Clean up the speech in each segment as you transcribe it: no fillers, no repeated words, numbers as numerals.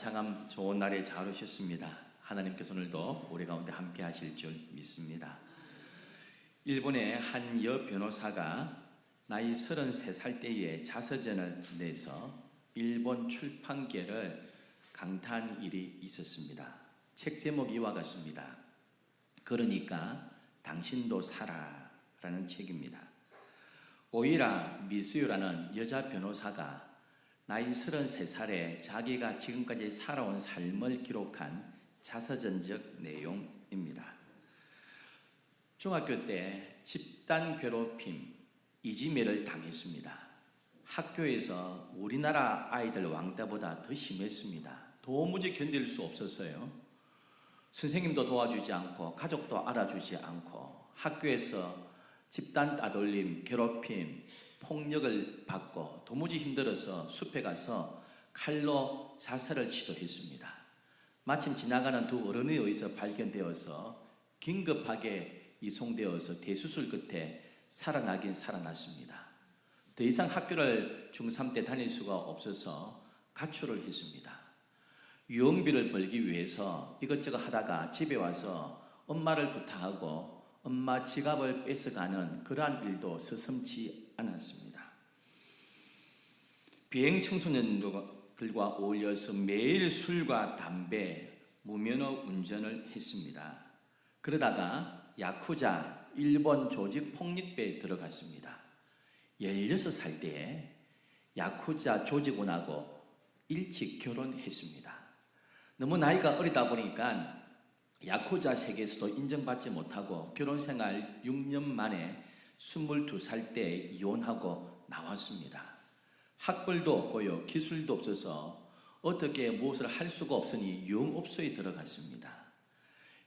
참 좋은 날에 잘 오셨습니다. 하나님께서 오늘도 우리 가운데 함께 하실 줄 믿습니다. 일본의 한 여 변호사가 나이 33살 때에 자서전을 내서 일본 출판계를 강타한 일이 있었습니다. 책 제목이 이와 같습니다. 그러니까 당신도 살아 라는 책입니다. 오이라 미스유라는 여자 변호사가 나이 33살에 자기가 지금까지 살아온 삶을 기록한 자서전적 내용입니다. 중학교 때 집단 괴롭힘, 이지매를 당했습니다. 학교에서 우리나라 아이들 왕따보다 더 심했습니다. 도무지 견딜 수 없었어요. 선생님도 도와주지 않고 가족도 알아주지 않고 학교에서 집단 따돌림, 괴롭힘, 폭력을 받고 도무지 힘들어서 숲에 가서 칼로 자살을 시도했습니다. 마침 지나가는 두 어른에 의해서 발견되어서 긴급하게 이송되어서 대수술 끝에 살아나긴 살아났습니다. 더 이상 학교를 중3 때 다닐 수가 없어서 가출을 했습니다. 유흥비를 벌기 위해서 이것저것 하다가 집에 와서 엄마를 부탁하고 엄마 지갑을 뺏어가는 그러한 일도 서슴지 않았습니다. 비행 청소년들과 어울려서 매일 술과 담배, 무면허 운전을 했습니다. 그러다가 야쿠자 일본 조직 폭력배에 들어갔습니다. 16살 때에 야쿠자 조직원하고 일찍 결혼했습니다. 너무 나이가 어리다 보니까 야쿠자 세계에서도 인정받지 못하고 결혼생활 6년 만에 22살 때 이혼하고 나왔습니다. 학벌도 없고요, 기술도 없어서 어떻게 무엇을 할 수가 없으니 영업소에 들어갔습니다.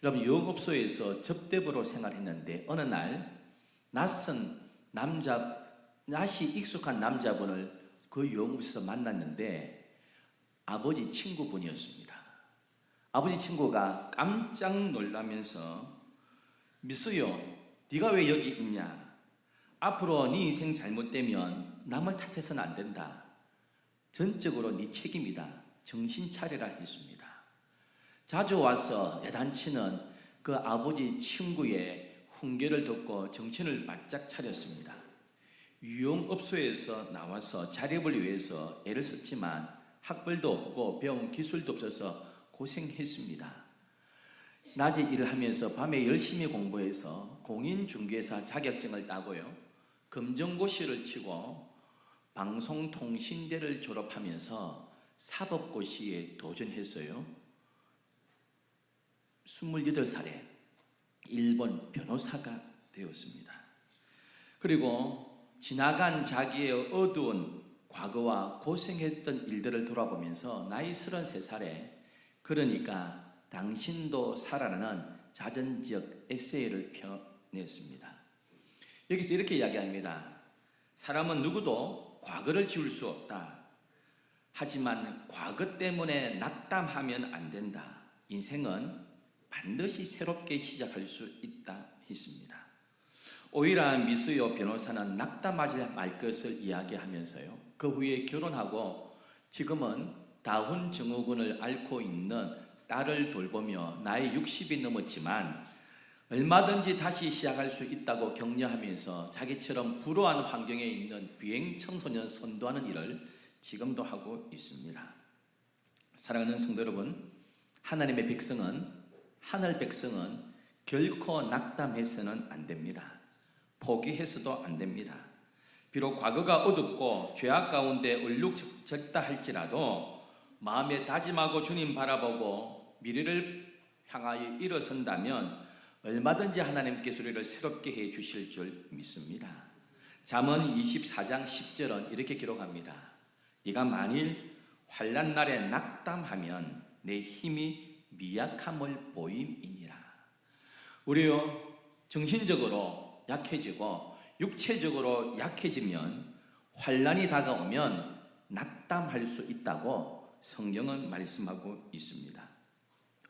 여러분, 영업소에서 접대부로 생활했는데 어느 날 낯이 익숙한 남자분을 그 영업소에서 만났는데 아버지 친구분이었습니다. 아버지 친구가 깜짝 놀라면서 미스요, 네가 왜 여기 있냐? 앞으로 네 인생 잘못되면 남을 탓해서는 안 된다. 전적으로 네 책임이다. 정신 차리라 했습니다. 자주 와서 야단치는 그 아버지 친구의 훈계를 듣고 정신을 바짝 차렸습니다. 유흥업소에서 나와서 자립을 위해서 애를 썼지만 학벌도 없고 배운 기술도 없어서 고생했습니다. 낮에 일을 하면서 밤에 열심히 공부해서 공인중개사 자격증을 따고요, 검정고시를 치고 방송통신대를 졸업하면서 사법고시에 도전했어요. 28살에 일본 변호사가 되었습니다. 그리고 지나간 자기의 어두운 과거와 고생했던 일들을 돌아보면서 나이 33살에 그러니까 당신도 살아라는 자전적 에세이를 펴냈습니다. 여기서 이렇게 이야기합니다. 사람은 누구도 과거를 지울 수 없다. 하지만 과거 때문에 낙담하면 안 된다. 인생은 반드시 새롭게 시작할 수 있다 했습니다. 오히려 미스요 변호사는 낙담하지 말 것을 이야기하면서요, 그 후에 결혼하고 지금은 다운 증후군을 앓고 있는 딸을 돌보며 나이 60이 넘었지만 얼마든지 다시 시작할 수 있다고 격려하면서 자기처럼 불우한 환경에 있는 비행 청소년 선도하는 일을 지금도 하고 있습니다. 사랑하는 성도 여러분, 하나님의 백성은, 하늘 백성은 결코 낙담해서는 안 됩니다. 포기해서도 안 됩니다. 비록 과거가 어둡고 죄악 가운데 얼룩졌다 할지라도 마음에 다짐하고 주님 바라보고 미래를 향하여 일어선다면 얼마든지 하나님께서 우리를 새롭게 해 주실 줄 믿습니다. 잠언 24장 10절은 이렇게 기록합니다. 네가 만일 환난 날에 낙담하면 내 힘이 미약함을 보임이니라. 우리요, 정신적으로 약해지고 육체적으로 약해지면 환난이 다가오면 낙담할 수 있다고 성경은 말씀하고 있습니다.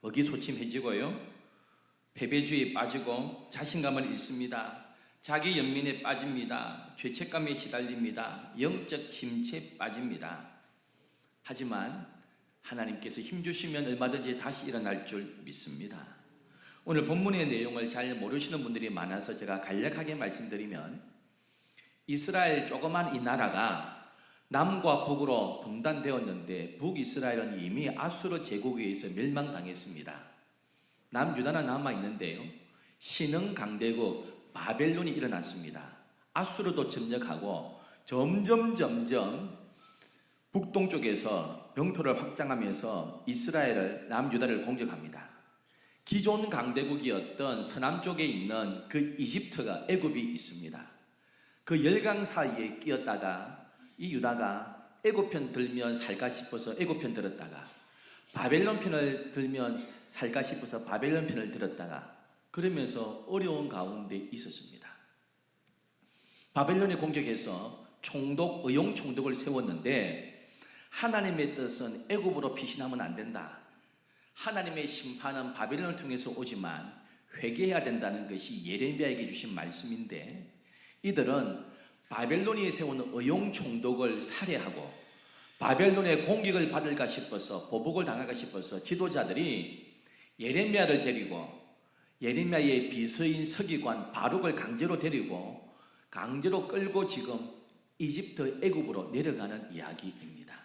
의기소침해지고요, 패배주의에 빠지고 자신감을 잃습니다. 자기 연민에 빠집니다. 죄책감에 시달립니다. 영적 침체에 빠집니다. 하지만 하나님께서 힘주시면 얼마든지 다시 일어날 줄 믿습니다. 오늘 본문의 내용을 잘 모르시는 분들이 많아서 제가 간략하게 말씀드리면, 이스라엘 조그만 이 나라가 남과 북으로 분단되었는데 북이스라엘은 이미 아수르 제국에 의해서 멸망당했습니다. 남유다는 남아있는데요, 신흥 강대국 바벨론이 일어났습니다. 아수르도 점령하고 점점 북동쪽에서 영토를 확장하면서 이스라엘을, 남유다를 공격합니다. 기존 강대국이었던 서남쪽에 있는 그 이집트가, 애굽이 있습니다. 그 열강 사이에 끼었다가 이 유다가 애굽 편 들면 살까 싶어서 애굽 편 들었다가, 바벨론 편을 들면 살까 싶어서 바벨론 편을 들었다가, 그러면서 어려운 가운데 있었습니다. 바벨론이 공격해서 의용 총독을 세웠는데, 하나님의 뜻은 애굽으로 피신하면 안 된다. 하나님의 심판은 바벨론을 통해서 오지만 회개해야 된다는 것이 예레미야에게 주신 말씀인데, 이들은 바벨론이 세운 의용 총독을 살해하고 바벨론의 공격을 받을까 싶어서, 보복을 당할까 싶어서 지도자들이 예레미야를 데리고 예레미야의 비서인 서기관 바룩을 강제로 데리고 강제로 끌고 지금 이집트 애굽으로 내려가는 이야기입니다.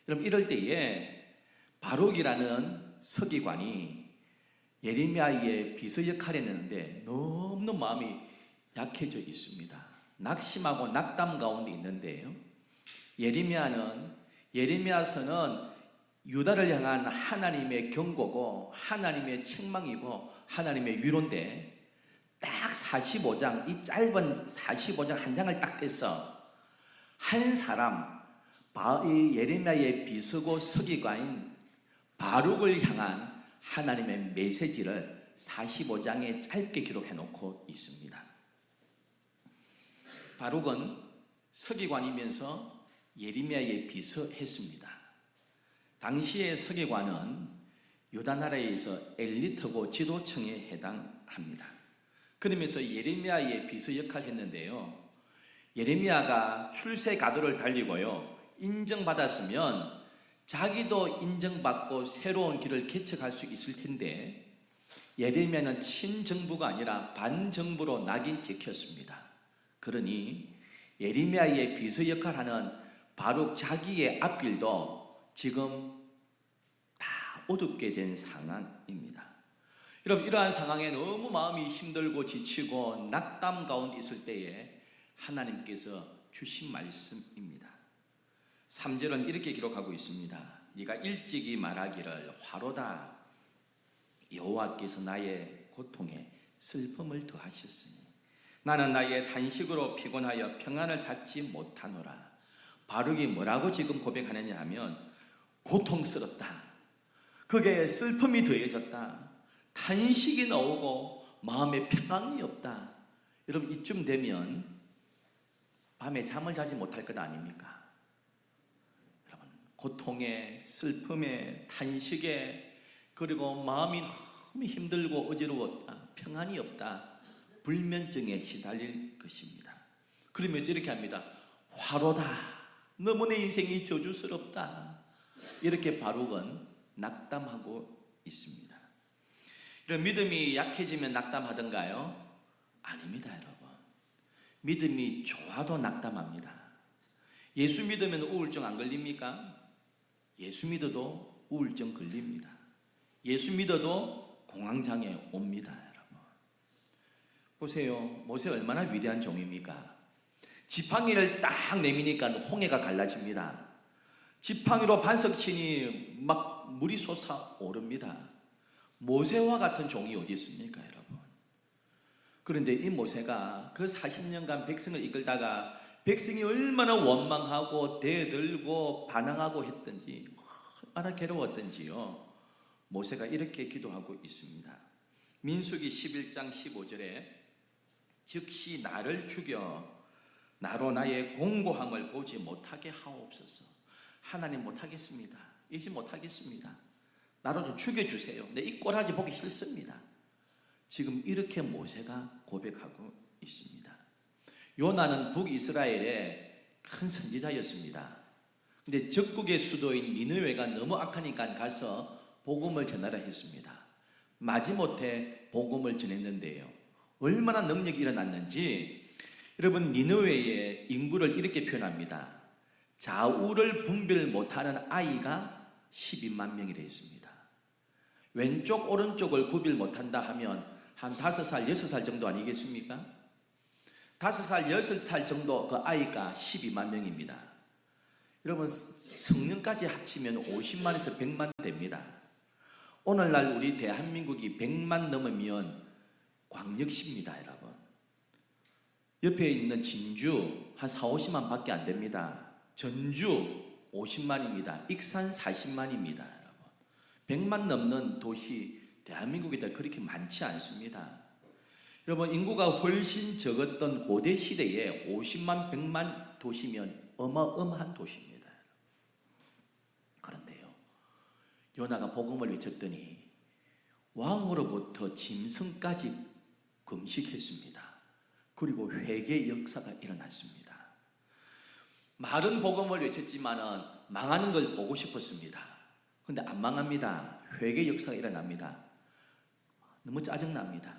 여러분, 이럴 때에 바룩이라는 서기관이 예레미야의 비서 역할을 했는데 너무 마음이 약해져 있습니다. 낙심하고 낙담 가운데 있는데요, 예레미야서는 유다를 향한 하나님의 경고고 하나님의 책망이고 하나님의 위로인데, 딱 45장, 이 짧은 45장 한 장을 딱 떼서 한 사람, 예레미야의 비서고 서기관인 바룩을 향한 하나님의 메시지를 45장에 짧게 기록해 놓고 있습니다. 바룩은 서기관이면서 예레미야의 비서했습니다. 당시의 서기관은 유다 나라에서 엘리트고 지도층에 해당합니다. 그러면서 예레미야의 비서 역할을 했는데요, 예레미야가 출세 가도를 달리고요, 인정받았으면 자기도 인정받고 새로운 길을 개척할 수 있을 텐데, 예레미야는 친정부가 아니라 반정부로 낙인 찍혔습니다. 그러니 예레미야의 비서 역할하는 바룩 자기의 앞길도 지금 다 어둡게 된 상황입니다. 여러분, 이러한 상황에 너무 마음이 힘들고 지치고 낙담 가운데 있을 때에 하나님께서 주신 말씀입니다. 3절은 이렇게 기록하고 있습니다. 네가 일찍이 말하기를 화로다. 여호와께서 나의 고통에 슬픔을 더하셨으니 나는 나의 단식으로 피곤하여 평안을 찾지 못하노라. 바룩이 뭐라고 지금 고백하느냐 하면, 고통스럽다, 그게 슬픔이 더해졌다, 탄식이 나오고 마음에 평안이 없다. 여러분, 이쯤 되면 밤에 잠을 자지 못할 것 아닙니까? 여러분, 고통에, 슬픔에, 탄식에, 그리고 마음이 너무 힘들고 어지러웠다, 평안이 없다, 불면증에 시달릴 것입니다. 그러면서 이렇게 합니다. 화로다, 너무 내 인생이 저주스럽다. 이렇게 바룩은 낙담하고 있습니다. 이런 믿음이 약해지면 낙담하던가요? 아닙니다, 여러분. 믿음이 좋아도 낙담합니다. 예수 믿으면 우울증 안 걸립니까? 예수 믿어도 우울증 걸립니다. 예수 믿어도 공황장애 옵니다, 여러분. 보세요, 모세 얼마나 위대한 종입니까? 지팡이를 딱 내미니까 홍해가 갈라집니다. 지팡이로 반석 치니 막 물이 솟아오릅니다. 모세와 같은 종이 어디 있습니까, 여러분? 그런데 이 모세가 그 40년간 백성을 이끌다가 백성이 얼마나 원망하고 대들고 반항하고 했던지, 얼마나 괴로웠던지요, 모세가 이렇게 기도하고 있습니다. 민수기 11장 15절에 즉시 나를 죽여 나로 나의 공고함을 보지 못하게 하옵소서. 하나님, 못하겠습니다. 이제 못하겠습니다. 나로 좀 죽여주세요. 내 이 꼬라지 보기 싫습니다. 지금 이렇게 모세가 고백하고 있습니다. 요나는 북이스라엘의 큰 선지자였습니다. 근데 적국의 수도인 니느웨가 너무 악하니까 가서 복음을 전하라 했습니다. 마지못해 복음을 전했는데요, 얼마나 능력이 일어났는지 여러분, 니느웨의 인구를 이렇게 표현합니다. 좌우를 분별 못하는 아이가 12만 명이라 했습니다. 왼쪽 오른쪽을 구별 못한다 하면 한 5살 6살 정도 아니겠습니까? 5살 6살 정도 그 아이가 12만 명입니다. 여러분, 성년까지 합치면 50만에서 100만 됩니다. 오늘날 우리 대한민국이 100만 넘으면 광역시입니다. 여러분, 옆에 있는 진주 한 4, 50만 밖에 안 됩니다. 전주 50만입니다. 익산 40만입니다. 여러분, 100만 넘는 도시 대한민국에 그렇게 많지 않습니다. 여러분, 인구가 훨씬 적었던 고대 시대에 50만, 100만 도시면 어마어마한 도시입니다. 그런데요, 요나가 복음을 외쳤더니 왕으로부터 짐승까지 금식했습니다. 그리고 회개 역사가 일어났습니다. 말은 복음을 외쳤지만은 망하는 걸 보고 싶었습니다. 그런데 안 망합니다. 회개 역사가 일어납니다. 너무 짜증납니다.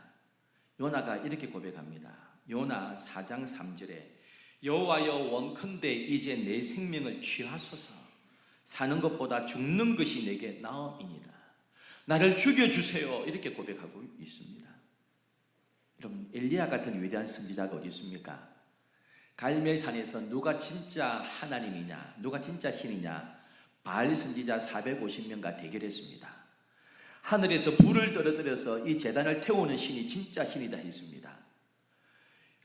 요나가 이렇게 고백합니다. 요나 4장 3절에 여호와여, 원컨대 이제 내 생명을 취하소서. 사는 것보다 죽는 것이 내게 나음이니이다. 나를 죽여주세요. 이렇게 고백하고 있습니다. 여러분, 엘리야 같은 위대한 선지자가 어디 있습니까? 갈멜산에서 누가 진짜 하나님이냐, 누가 진짜 신이냐, 바알 선지자 450명과 대결했습니다. 하늘에서 불을 떨어뜨려서 이 제단을 태우는 신이 진짜 신이다 했습니다.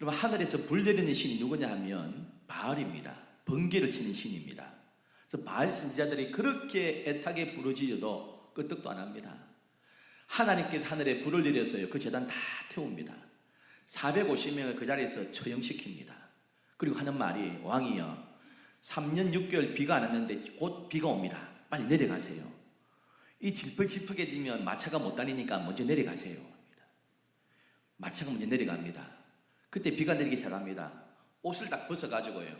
여러분, 하늘에서 불 내리는 신이 누구냐 하면 바알입니다. 번개를 치는 신입니다. 그래서 바알 선지자들이 그렇게 애타게 부르짖어도 끄떡도 안 합니다. 하나님께서 하늘에 불을 내려서요, 그 제단 다 태웁니다. 450명을 그 자리에서 처형시킵니다. 그리고 하는 말이, 왕이여, 3년 6개월 비가 안 왔는데 곧 비가 옵니다. 빨리 내려가세요. 이 질퍽질퍽해지면 마차가 못 다니니까 먼저 내려가세요. 마차가 먼저 내려갑니다. 그때 비가 내리기 시작합니다. 옷을 딱 벗어가지고요,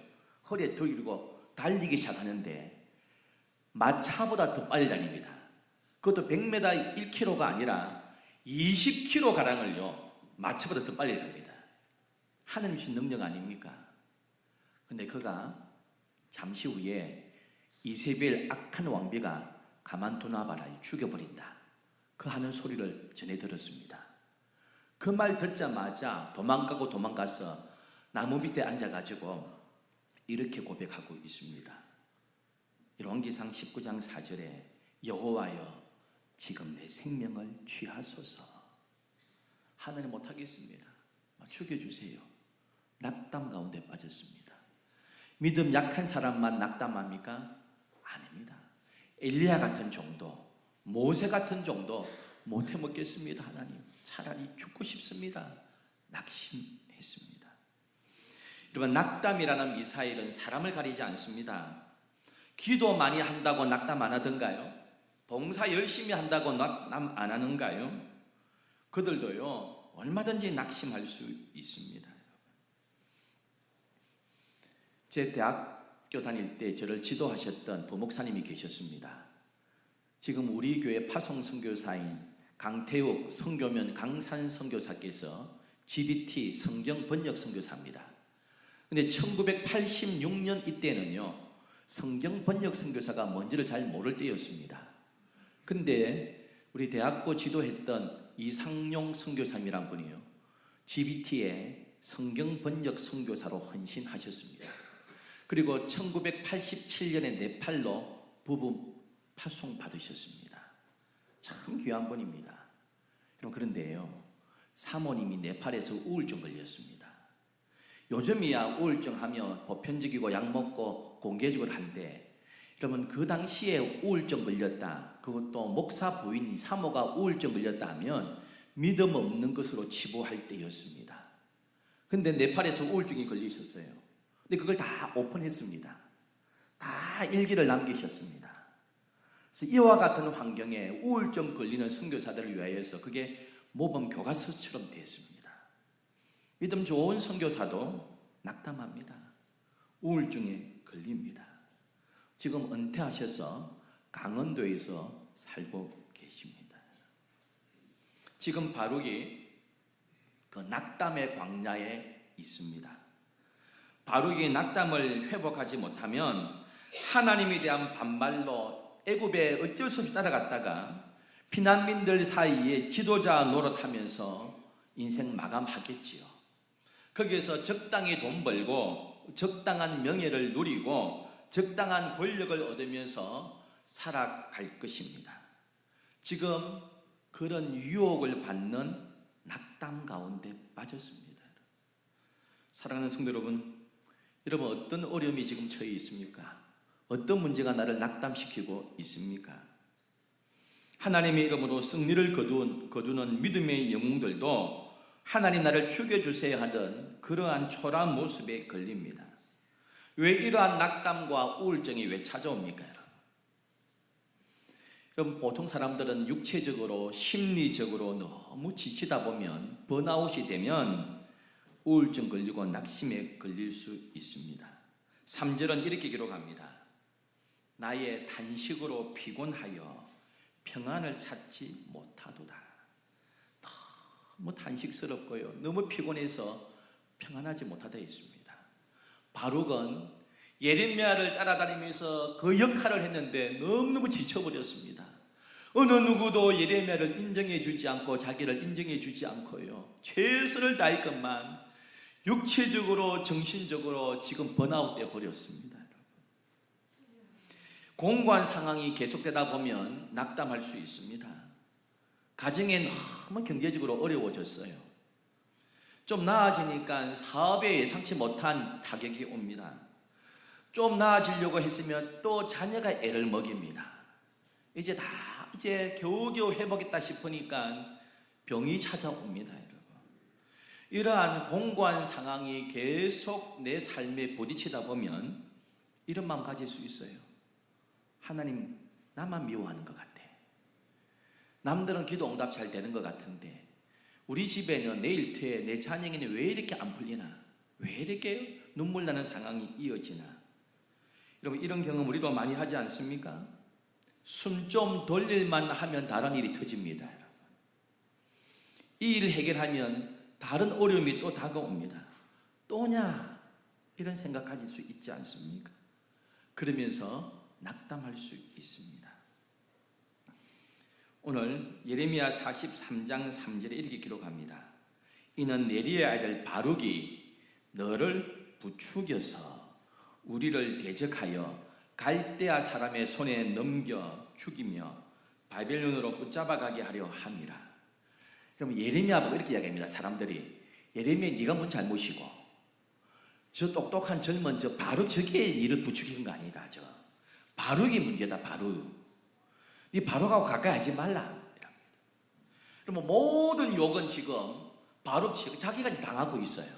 허리에 들고 달리기 시작하는데 마차보다 더 빨리 다닙니다. 그것도 100m 1km가 아니라 20km가량을요 마차보다 더 빨리 갑니다. 하나님 주신 능력 아닙니까? 근데 그가 잠시 후에 이세벨 악한 왕비가 가만두나 봐라, 죽여버린다, 그 하는 소리를 전해 들었습니다. 그 말 듣자마자 도망가서 나무 밑에 앉아가지고 이렇게 고백하고 있습니다. 열왕기상 19장 4절에 여호와여, 지금 내 생명을 취하소서. 하나님 못하겠습니다. 죽여주세요. 낙담 가운데 빠졌습니다. 믿음 약한 사람만 낙담합니까? 아닙니다. 엘리야 같은 정도, 모세 같은 정도 못해 먹겠습니다. 하나님, 차라리 죽고 싶습니다. 낙심했습니다. 여러분, 낙담이라는 미사일은 사람을 가리지 않습니다. 기도 많이 한다고 낙담 안 하던가요? 봉사 열심히 한다고 낙담 안 하는가요? 그들도요, 얼마든지 낙심할 수 있습니다. 제 대학교 다닐 때 저를 지도하셨던 부목사님이 계셨습니다. 지금 우리 교회 파송 선교사인 강태욱 선교면 강산 선교사께서 GBT 성경 번역 선교사입니다. 근데 1986년 이때는요, 성경 번역 선교사가 뭔지를 잘 모를 때였습니다. 근데 우리 대학교 지도했던 이상용 선교사님이란 분이요, GBT의 성경 번역 선교사로 헌신하셨습니다. 그리고 1987년에 네팔로 부부 파송 받으셨습니다. 참 귀한 분입니다. 그런데요, 사모님이 네팔에서 우울증 걸렸습니다. 요즘이야 우울증 하면 보편적이고 약 먹고 공개적으로 한데, 여러분, 그 당시에 우울증 걸렸다, 그것도 목사 부인 사모가 우울증 걸렸다 하면 믿음 없는 것으로 치부할 때였습니다. 근데 네팔에서 우울증이 걸려 있었어요. 근데 그걸 다 오픈했습니다. 다 일기를 남기셨습니다. 그래서 이와 같은 환경에 우울증 걸리는 선교사들을 위하여서 그게 모범 교과서처럼 되었습니다. 믿음 좋은 선교사도 낙담합니다. 우울증에 걸립니다. 지금 은퇴하셔서 강원도에서 살고 계십니다. 지금 바룩이 그 낙담의 광야에 있습니다. 바룩이 낙담을 회복하지 못하면 하나님에 대한 반발로 애굽에 어쩔 수 없이 따라갔다가 피난민들 사이에 지도자 노릇하면서 인생 마감하겠지요. 거기에서 적당히 돈 벌고 적당한 명예를 누리고 적당한 권력을 얻으면서 살아갈 것입니다. 지금 그런 유혹을 받는 낙담 가운데 빠졌습니다. 사랑하는 성도 여러분, 여러분 어떤 어려움이 지금 처해 있습니까? 어떤 문제가 나를 낙담시키고 있습니까? 하나님의 이름으로 승리를 거두는 믿음의 영웅들도 하나님 나를 죽여주세요 하던 그러한 초라한 모습에 걸립니다. 왜 이러한 낙담과 우울증이 왜 찾아옵니까? 여러분, 보통 사람들은 육체적으로 심리적으로 너무 지치다 보면 번아웃이 되면 우울증 걸리고 낙심에 걸릴 수 있습니다. 3절은 이렇게 기록합니다. 나의 단식으로 피곤하여 평안을 찾지 못하도다. 너무 단식스럽고요, 너무 피곤해서 평안하지 못하다 있습니다. 바룩은 예레미야를 따라다니면서 그 역할을 했는데 너무너무 지쳐버렸습니다. 어느 누구도 예레미야를 인정해 주지 않고 자기를 인정해 주지 않고요, 최선을 다했건만 육체적으로 정신적으로 지금 번아웃 돼 버렸습니다. 공고한 상황이 계속되다 보면 낙담할 수 있습니다. 가정에 너무 경제적으로 어려워졌어요. 좀 나아지니까 사업에 예상치 못한 타격이 옵니다. 좀 나아지려고 했으면 또 자녀가 애를 먹입니다. 이제 겨우겨우 회복했다 싶으니까 병이 찾아옵니다. 여러분, 이러한 공고한 상황이 계속 내 삶에 부딪히다 보면 이런 마음 가질 수 있어요. 하나님, 나만 미워하는 것 같아. 남들은 기도 응답 잘 되는 것 같은데 우리 집에는 내 일터에 내 자녀에는 왜 이렇게 안 풀리나? 왜 이렇게 눈물 나는 상황이 이어지나? 여러분, 이런 경험 우리도 많이 하지 않습니까? 숨 좀 돌릴만 하면 다른 일이 터집니다. 이 일을 해결하면 다른 어려움이 또 다가옵니다. 또냐? 이런 생각 가질 수 있지 않습니까? 그러면서 낙담할 수 있습니다. 오늘 예레미야 43장 3절에 이렇게 기록합니다. 이는 네리의 아들 바룩이 너를 부추겨서 우리를 대적하여 갈대아 사람의 손에 넘겨 죽이며 바벨론으로 붙잡아가게 하려 함이라. 그럼 예레미야 보고 이렇게 이야기합니다. 사람들이 예레미야, 네가 뭔 잘못이고 저 똑똑한 젊은 저 바룩 저게 니를 부추기는 거 아니다. 저 바룩이 문제다. 바룩, 네 바룩하고 가까이 하지 말라. 그러면 모든 욕은 지금 바룩 자기가 당하고 있어요.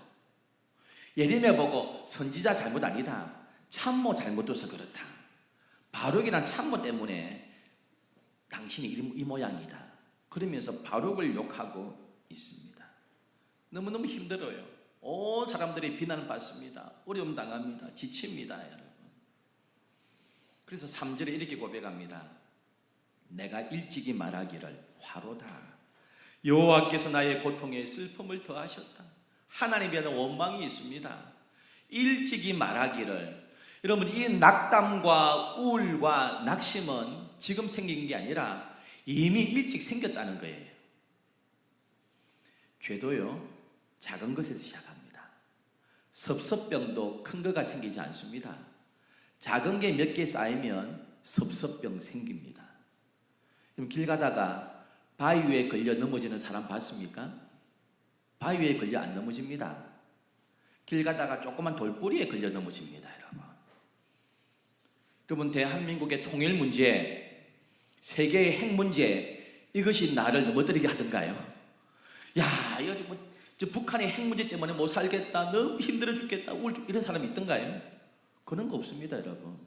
예레미야 보고 선지자 잘못 아니다, 참모 잘못돼서 그렇다, 바룩이란 참모 때문에 당신이 이 모양이다, 그러면서 바룩을 욕하고 있습니다. 너무너무 힘들어요. 온 사람들이 비난을 받습니다. 어려움 당합니다. 지칩니다. 여러분. 그래서 3절에 이렇게 고백합니다. 내가 일찍이 말하기를 화로다. 여호와께서 나의 고통에 슬픔을 더하셨다. 하나님에 대한 원망이 있습니다. 일찍이 말하기를, 여러분, 이 낙담과 우울과 낙심은 지금 생긴 게 아니라 이미 일찍 생겼다는 거예요. 죄도요, 작은 것에서 시작합니다. 섭섭병도 큰 거가 생기지 않습니다. 작은 게 몇 개 쌓이면 섭섭병 생깁니다. 그럼 길 가다가 바위 위에 걸려 넘어지는 사람 봤습니까? 바위 위에 걸려 안 넘어집니다. 길 가다가 조그만 돌뿌리에 걸려 넘어집니다. 여러분, 대한민국의 통일 문제, 세계의 핵 문제, 이것이 나를 넘어뜨리게 하던가요? 야, 이거 저 북한의 핵 문제 때문에 못 살겠다, 너무 힘들어 죽겠다, 이런 사람이 있던가요? 그런 거 없습니다. 여러분,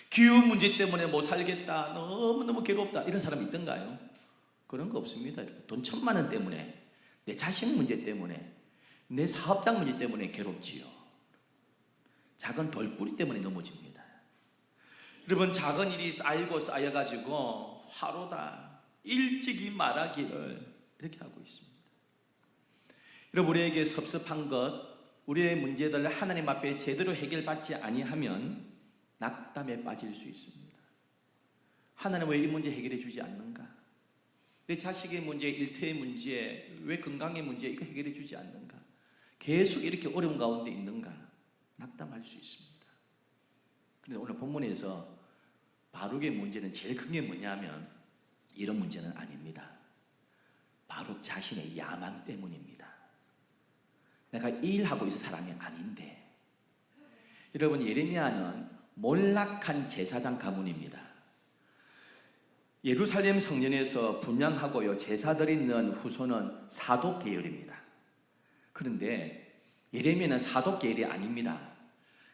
기후 문제 때문에 못 살겠다, 너무너무 괴롭다, 이런 사람이 있던가요? 그런 거 없습니다. 돈 1,000만 원 때문에, 내 자식 문제 때문에, 내 사업장 문제 때문에 괴롭지요. 작은 돌뿌리 때문에 넘어집니다. 여러분, 작은 일이 쌓이고 쌓여가지고 화로다, 일찍이 말하기를 이렇게 하고 있습니다. 여러분, 우리에게 섭섭한 것, 우리의 문제들 하나님 앞에 제대로 해결받지 아니하면 낙담에 빠질 수 있습니다. 하나님 왜 이 문제 해결해 주지 않는가? 내 자식의 문제, 일터의 문제, 왜 건강의 문제 이거 해결해 주지 않는가? 계속 이렇게 어려운 가운데 있는가? 낙담할 수 있습니다. 그런데 오늘 본문에서 바룩의 문제는 제일 큰 게 뭐냐면 이런 문제는 아닙니다. 바룩 자신의 야망 때문입니다. 내가 이 일하고 있을 사람이 아닌데. 여러분, 예레미야는 몰락한 제사장 가문입니다. 예루살렘 성전에서 분향하고요 제사 드리는 후손은 사독 계열입니다. 그런데 예레미야는 사독 계열이 아닙니다.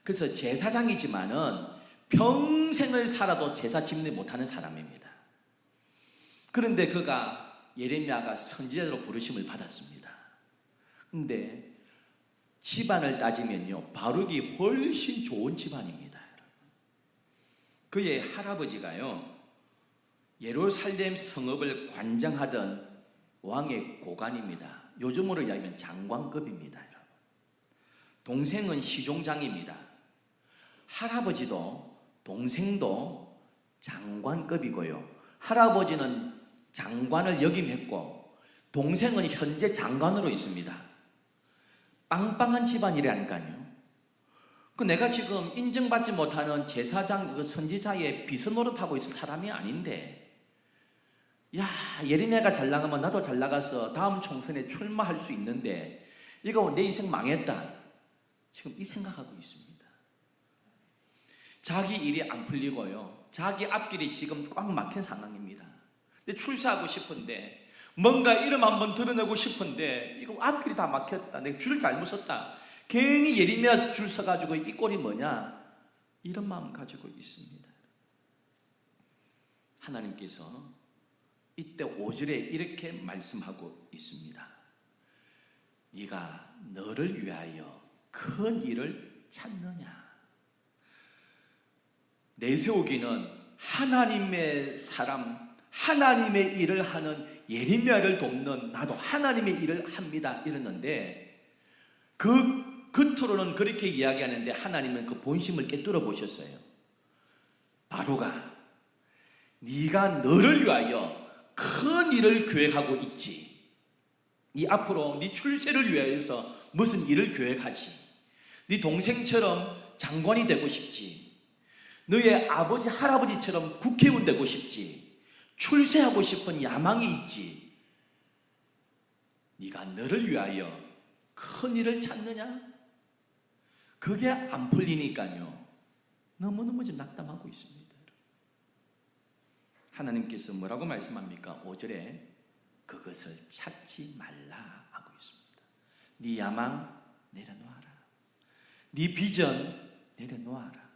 그래서 제사장이지만은 평생을 살아도 제사 집례 못하는 사람입니다. 그런데 그가 예레미야가 선지자로 부르심을 받았습니다. 그런데 집안을 따지면요 바룩이 훨씬 좋은 집안입니다. 그의 할아버지가요 예루살렘 성읍을 관장하던 왕의 고관입니다. 요즘으로 이야기하면 장관급입니다. 동생은 시종장입니다. 할아버지도 동생도 장관급이고요. 할아버지는 장관을 역임했고 동생은 현재 장관으로 있습니다. 빵빵한 집안이라니까요. 내가 지금 인정받지 못하는 제사장 선지자의 비서 노릇하고 있을 사람이 아닌데, 야, 예레미야가 잘 나가면 나도 잘 나가서 다음 총선에 출마할 수 있는데 이거 내 인생 망했다, 지금 이 생각하고 있습니다. 자기 일이 안 풀리고요 자기 앞길이 지금 꽉 막힌 상황입니다. 근데 출세하고 싶은데 뭔가 이름 한번 드러내고 싶은데 이거 앞길이 다 막혔다, 내가 줄을 잘못 섰다, 괜히 예레미야 줄 서가지고 이 꼴이 뭐냐, 이런 마음 가지고 있습니다. 하나님께서 이때 5절에 이렇게 말씀하고 있습니다. 네가 너를 위하여 큰 일을 찾느냐. 내세우기는 하나님의 사람, 하나님의 일을 하는 예레미야를 돕는 나도 하나님의 일을 합니다 이랬는데, 그 겉으로는 그렇게 이야기하는데 하나님은 그 본심을 깨뜨려 보셨어요. 바룩아, 네가 너를 위하여 큰 일을 계획하고 있지. 네 앞으로 네 출세를 위하여서 무슨 일을 계획하지. 네 동생처럼 장관이 되고 싶지. 너의 아버지 할아버지처럼 국회의원 되고 싶지. 출세하고 싶은 야망이 있지. 네가 너를 위하여 큰 일을 찾느냐? 그게 안 풀리니까요 너무너무 지금 낙담하고 있습니다. 하나님께서 뭐라고 말씀합니까? 5절에 그것을 찾지 말라 하고 있습니다. 네 야망 내려놓아라. 네 비전 내려놓아라.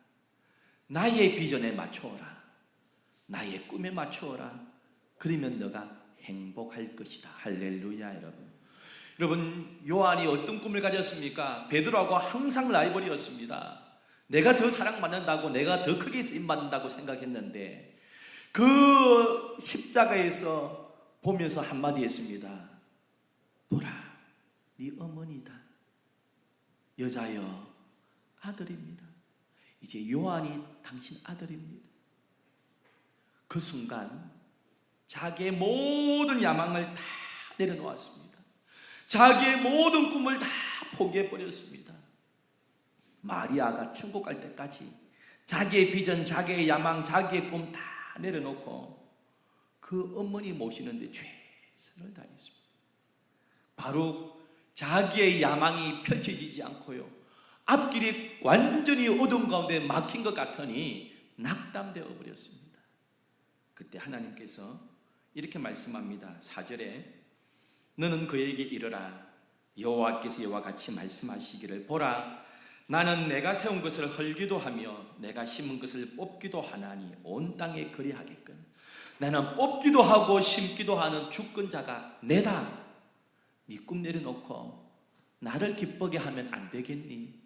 나의 비전에 맞추어라. 나의 꿈에 맞추어라. 그러면 너가 행복할 것이다. 할렐루야. 여러분, 요한이 어떤 꿈을 가졌습니까? 베드로하고 항상 라이벌이었습니다. 내가 더 사랑받는다고, 내가 더 크게 쓰임받는다고 생각했는데 그 십자가에서 보면서 한마디 했습니다. 보라, 네 어머니다. 여자여, 아들입니다. 이제 요한이 당신 아들입니다. 그 순간 자기의 모든 야망을 다 내려놓았습니다. 자기의 모든 꿈을 다 포기해버렸습니다. 마리아가 천국 갈 때까지 자기의 비전, 자기의 야망, 자기의 꿈 다 내려놓고 그 어머니 모시는데 최선을 다했습니다. 바로 자기의 야망이 펼쳐지지 않고요 앞길이 완전히 어두운 가운데 막힌 것 같으니 낙담되어 버렸습니다. 그때 하나님께서 이렇게 말씀합니다. 4절에 너는 그에게 이르라. 여호와께서 이와 같이 말씀하시기를, 보라, 나는 내가 세운 것을 헐기도 하며 내가 심은 것을 뽑기도 하나니 온 땅에 그리하겠거늘. 나는 뽑기도 하고 심기도 하는 주권자가 내다. 네 꿈 내려놓고 나를 기쁘게 하면 안 되겠니?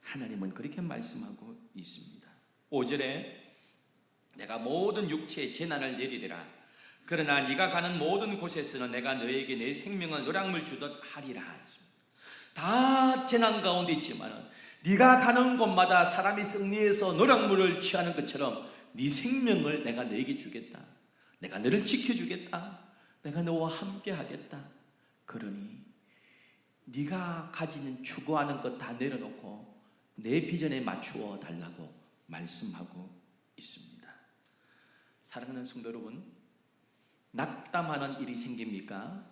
하나님은 그렇게 말씀하고 있습니다. 5절에 내가 모든 육체의 재난을 내리리라. 그러나 네가 가는 모든 곳에서는 내가 너에게 내 생명을 노량물 주듯 하리라. 다 재난 가운데 있지만 네가 가는 곳마다 사람이 승리해서 노량물을 취하는 것처럼 네 생명을 내가 너에게 주겠다. 내가 너를 지켜주겠다. 내가 너와 함께 하겠다. 그러니 네가 가지는 추구하는 것 다 내려놓고 내 비전에 맞추어 달라고 말씀하고 있습니다. 사랑하는 성도 여러분, 낙담하는 일이 생깁니까?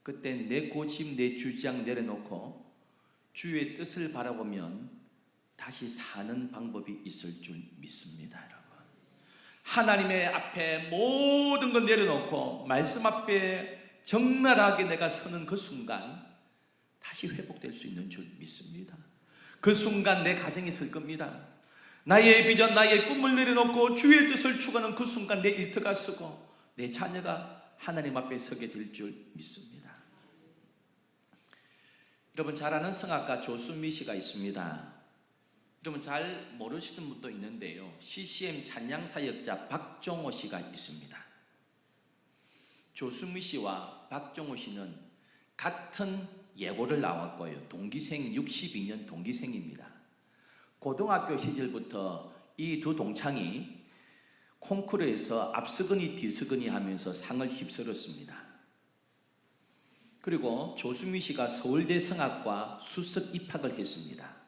그때 내 고집, 내 주장 내려놓고 주의 뜻을 바라보면 다시 사는 방법이 있을 줄 믿습니다. 여러분, 하나님의 앞에 모든 걸 내려놓고 말씀 앞에 적나라하게 내가 서는 그 순간 다시 회복될 수 있는 줄 믿습니다. 그 순간 내 가정이 설 겁니다. 나의 비전, 나의 꿈을 내려놓고 주의 뜻을 추구하는 그 순간 내 일터가 서고 내 자녀가 하나님 앞에 서게 될 줄 믿습니다. 여러분, 잘 아는 성악가 조순미 씨가 있습니다. 여러분 잘 모르시는 분도 있는데요, CCM 찬양사역자 박종호 씨가 있습니다. 조순미 씨와 박종호 씨는 같은 예고를 나왔고요, 동기생 62년 동기생입니다. 고등학교 시절부터 이 두 동창이 콩쿠르에서 앞서거니 뒤서거니 하면서 상을 휩쓸었습니다. 그리고 조수미 씨가 서울대 성악과 수석 입학을 했습니다.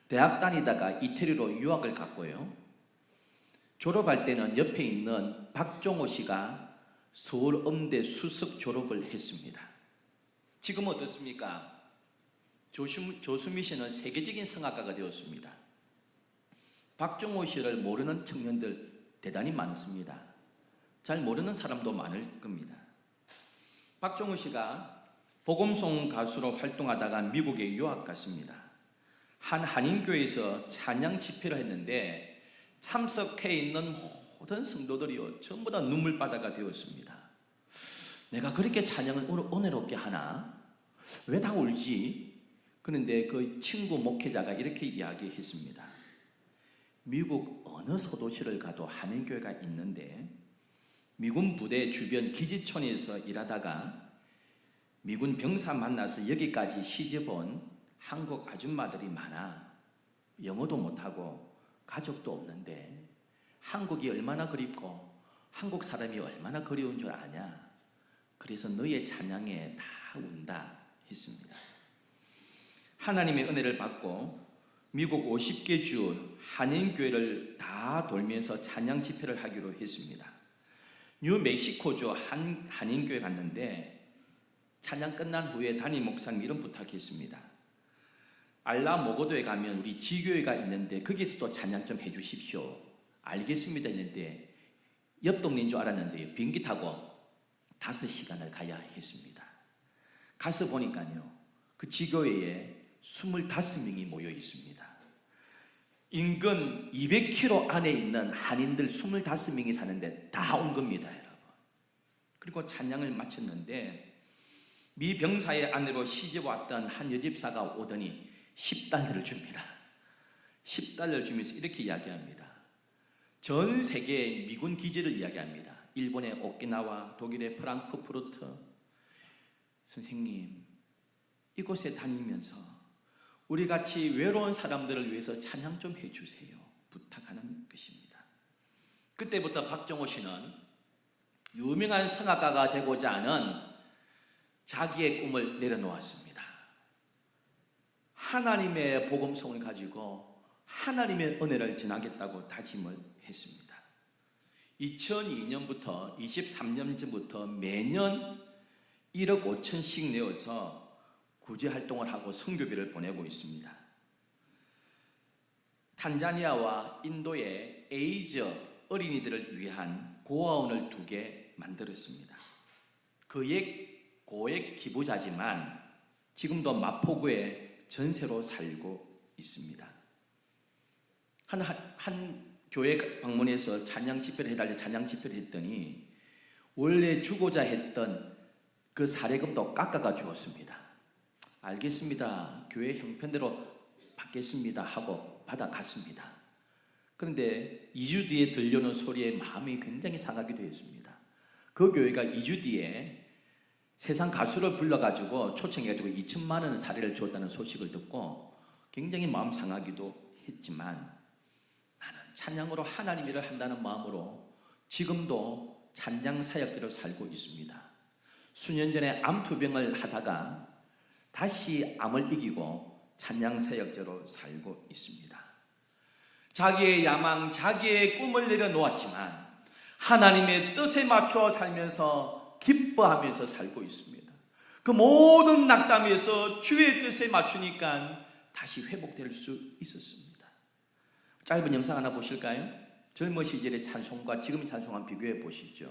대학 다니다가 이태리로 유학을 갔고요, 졸업할 때는 옆에 있는 박종호 씨가 서울음대 수석 졸업을 했습니다. 지금 어떻습니까? 조수미 씨는 세계적인 성악가가 되었습니다. 박종호 씨를 모르는 청년들 대단히 많습니다. 잘 모르는 사람도 많을 겁니다. 박종호 씨가 복음송 가수로 활동하다가 미국에 유학 갔습니다. 한 한인교회에서 찬양 집회를 했는데 참석해 있는 모든 성도들이요, 전부 다 눈물바다가 되었습니다. 내가 그렇게 찬양을 은혜롭게 하나? 왜 다 울지? 그런데 그 친구 목회자가 이렇게 이야기했습니다. 미국 어느 소도시를 가도 한인교회가 있는데 미군 부대 주변 기지촌에서 일하다가 미군 병사 만나서 여기까지 시집온 한국 아줌마들이 많아. 영어도 못하고 가족도 없는데 한국이 얼마나 그립고 한국 사람이 얼마나 그리운 줄 아냐. 그래서 너의 찬양에 다 운다 했습니다. 하나님의 은혜를 받고 미국 50개 주 한인교회를 다 돌면서 찬양 집회를 하기로 했습니다. 뉴멕시코주 한인교회 갔는데 찬양 끝난 후에 담임 목사님 이런 부탁했습니다. 알라모고도에 가면 우리 지교회가 있는데 거기서도 찬양 좀 해주십시오. 알겠습니다 했는데 옆 동네인 줄 알았는데 비행기 타고 5시간을 가야 했습니다. 가서 보니까요, 그 지교회에 25명이 모여 있습니다. 인근 200km 안에 있는 한인들 25명이 사는데 다 온 겁니다, 여러분. 그리고 찬양을 마쳤는데 미 병사의 아내로 시집 왔던 한 여집사가 오더니 $10를 줍니다. $10를 주면서 이렇게 이야기합니다. 전 세계의 미군 기지를 이야기합니다. 일본의 오키나와, 독일의 프랑크푸르트. 선생님, 이곳에 다니면서 우리 같이 외로운 사람들을 위해서 찬양 좀 해주세요. 부탁하는 것입니다. 그때부터 박종호 씨는 유명한 성악가가 되고자 하는 자기의 꿈을 내려놓았습니다. 하나님의 복음성을 가지고 하나님의 은혜를 전하겠다고 다짐을 했습니다. 2002년부터 23년 전부터 매년 1억 5천씩 내어서 구제활동을 하고 선교비를 보내고 있습니다. 탄자니아와 인도의 에이즈 어린이들을 위한 고아원을 2개 만들었습니다. 고액 기부자지만 지금도 마포구에 전세로 살고 있습니다. 한 교회 방문해서 찬양 집회를 해달라 찬양 집회를 했더니 원래 주고자 했던 그 사례금도 깎아가 주었습니다. 알겠습니다. 교회 형편대로 받겠습니다 하고 받아갔습니다. 그런데 2주 뒤에 들려오는 소리에 마음이 굉장히 상하게 되었습니다. 그 교회가 2주 뒤에 세상 가수를 불러가지고 초청해가지고 2천만 원 사례를 주었다는 소식을 듣고 굉장히 마음 상하기도 했지만 나는 찬양으로 하나님 일을 한다는 마음으로 지금도 찬양 사역자로 살고 있습니다. 수년 전에 암투병을 하다가 다시 암을 이기고 찬양 사역자로 살고 있습니다. 자기의 야망, 자기의 꿈을 내려놓았지만 하나님의 뜻에 맞추어 살면서 기뻐하면서 살고 있습니다. 그 모든 낙담에서 주의 뜻에 맞추니까 다시 회복될 수 있었습니다. 짧은 영상 하나 보실까요? 젊은 시절의 찬송과 지금의 찬송 한번 비교해 보시죠.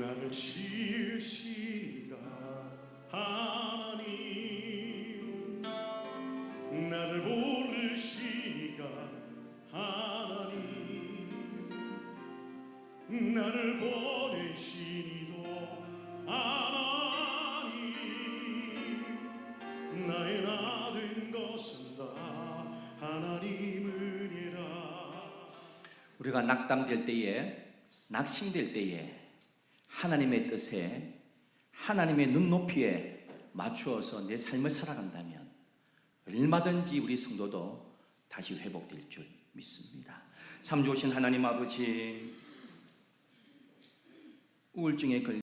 나를 지으시니가 하나님, 나를 모르시니가 하나님, 나를 보내시니도 하나님, 나의 나 된 것은 다 하나님이라. 우리가 낙담될 때에, 낙심될 때에 하나님의 뜻에, 하나님의 눈높이에 맞추어서 내 삶을 살아간다면 얼마든지 우리 성도도 다시 회복될 줄 믿습니다. 참 좋으신 하나님 아버지, 우울증에 걸린